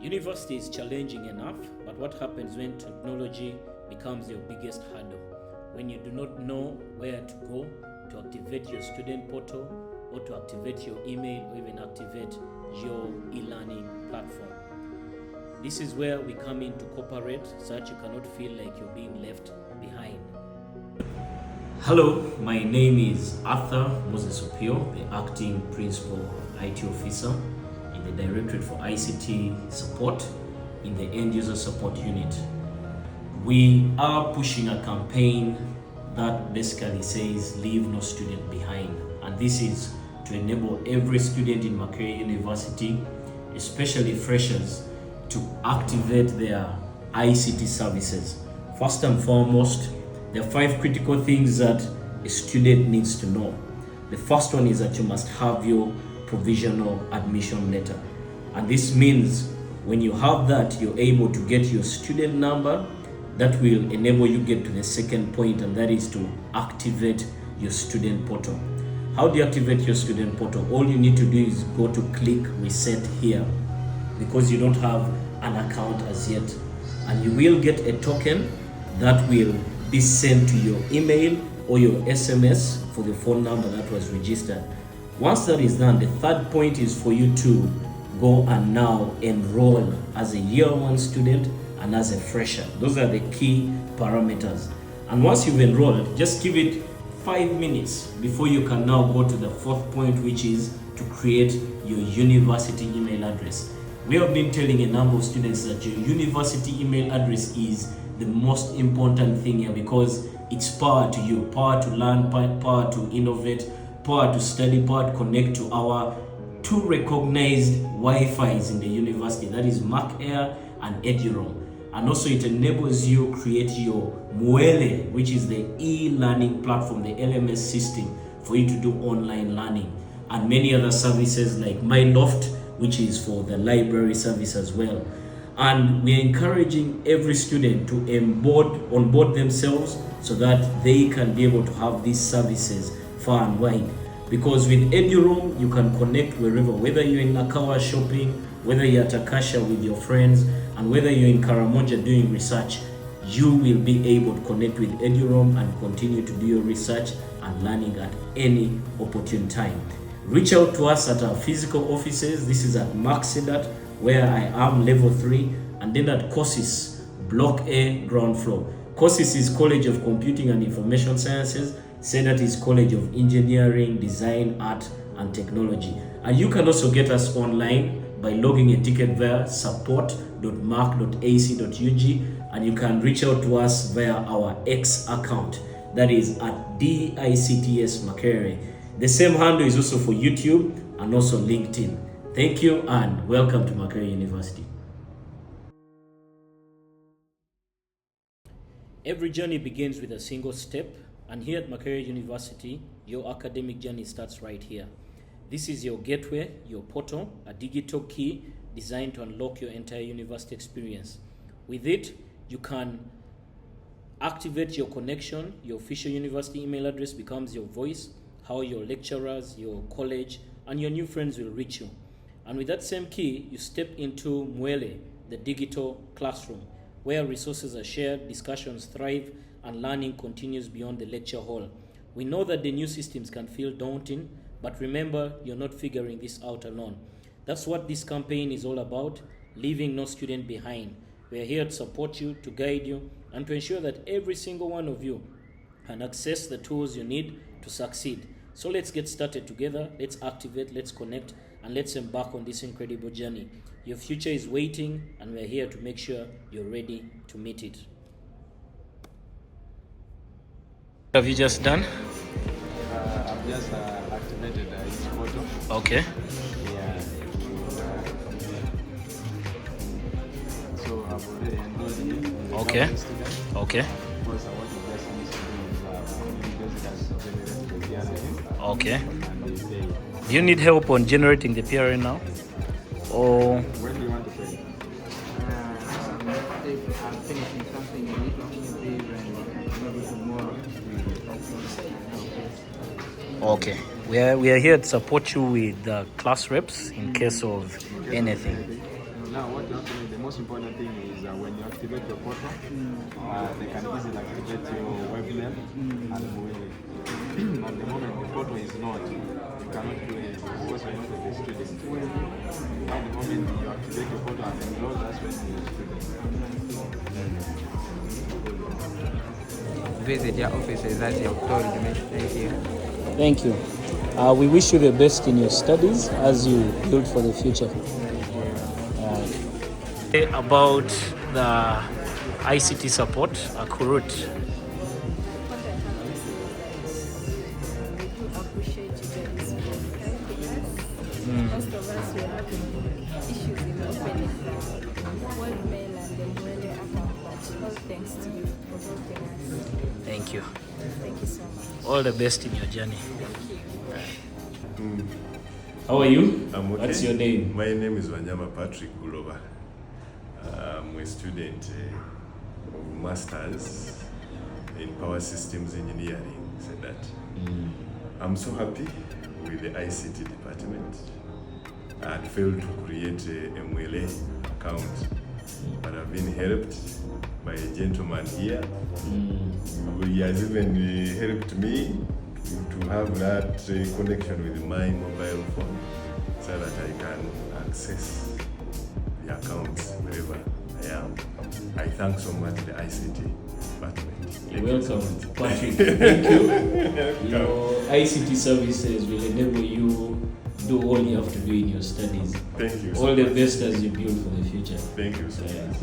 University is challenging enough, but what happens when technology becomes your biggest hurdle? When you do not know where to go to activate your student portal, or to activate your email, or even activate your e-learning platform. This is where we come in to cooperate so that you cannot feel like you're being left behind. Hello, my name is Arthur Moses Opio, the Acting Principal IT Officer in the Directorate for ICT Support in the End User Support Unit. We are pushing a campaign that basically says leave no student behind, and this is to enable every student in Makerere University, especially freshers, to activate their ICT services. First and foremost, there are 5 critical things that a student needs to know. The first one is that you must have your provisional admission letter. And this means when you have that, you're able to get your student number that will enable you get to the second point, and that is to activate your student portal. How do you activate your student portal? All you need to do is go to click reset here, because you don't have an account as yet. And you will get a token that will be sent to your email or your SMS for the phone number that was registered. Once that is done, the third point is for you to go and now enroll as a year 1 student and as a fresher. Those are the key parameters. And once you've enrolled, just give it 5 minutes before you can now go to the 4th point, which is to create your university email address. We have been telling a number of students that your university email address is the most important thing here, because it's power to you, power to learn, power to innovate, power to study, power to connect to our 2 recognized Wi-Fi's in the university, that is Makerere and Eduroam. And also it enables you create your Makerere, which is the e-learning platform, the LMS system for you to do online learning, and many other services like MyLoft, which is for the library service as well. And we're encouraging every student to onboard themselves so that they can be able to have these services far and wide. Because with Eduroam, you can connect wherever, whether you're in Nakawa shopping, whether you're at Akasha with your friends, and whether you're in Karamoja doing research, you will be able to connect with Eduroam and continue to do your research and learning at any opportune time. Reach out to us at our physical offices. This is at Mak ICT, where I am level 3, and then at COSIS, Block A, ground floor. COSIS is College of Computing and Information Sciences. CEDAT is College of Engineering, Design, Art, and Technology. And you can also get us online by logging a ticket via support.mac.ac.ug, and you can reach out to us via our X account, that is at DICTS Makerere. The same handle is also for YouTube and also LinkedIn. Thank you and welcome to Makerere University. Every journey begins with a single step, and here at Makerere University, your academic journey starts right here. This is your gateway, your portal, a digital key designed to unlock your entire university experience. With it, you can activate your connection. Your official university email address becomes your voice, how your lecturers, your college, and your new friends will reach you. And with that same key, you step into Makerere, the digital classroom, where resources are shared, discussions thrive, and learning continues beyond the lecture hall. We know that the new systems can feel daunting, but remember, you're not figuring this out alone. That's what this campaign is all about, leaving no student behind. We're here to support you, to guide you, and to ensure that every single one of you can access the tools you need to succeed. So let's get started together, let's activate, let's connect, and let's embark on this incredible journey. Your future is waiting, and we're here to make sure you're ready to meet it. What have you just done? I've just activated its photo. Okay. Yeah. So I've already enrolled in it. Okay. Okay. Of course, what you just need to do is generate the PRN. Okay. And they say, Do you need help on generating the PRN now? Or when do you want to pay? If I'm finishing something a little bit and maybe tomorrow. okay. We are here to support you with the class reps in case of anything. Now, what you have to know, the most important thing is when you activate your portal, they can easily activate your web name and Mwele. At the moment, the portal is not. You cannot do it because you're not a student. At the moment, you activate your portal and enroll, that's when you're a student. Visit your offices as you have told me. Thank you. Thank you. We wish you the best in your studies as you build for the future. About the ICT support, Kurut. Appreciate you guys for helping us. Most of us were having issues in opening the webmail and the Mwele account, but all thanks to you for helping us. Thank you. Thank you so much. All the best in your journey. How are you? I'm okay. What's your name? My name is Wanyama Patrick Gulova. I'm a student of Masters in Power Systems Engineering. Said that. I'm so happy with the ICT department. I had failed to create a Mwele account, but I've been helped by a gentleman here. He has even helped me to have that connection with my mobile phone so that I can access the accounts wherever I am. I thank so much the ICT department. You're welcome, Patrick. Thank you. Your ICT services will enable you do all you have to do in your studies. Thank you so All the much. best as you build for the future. Thank you so much.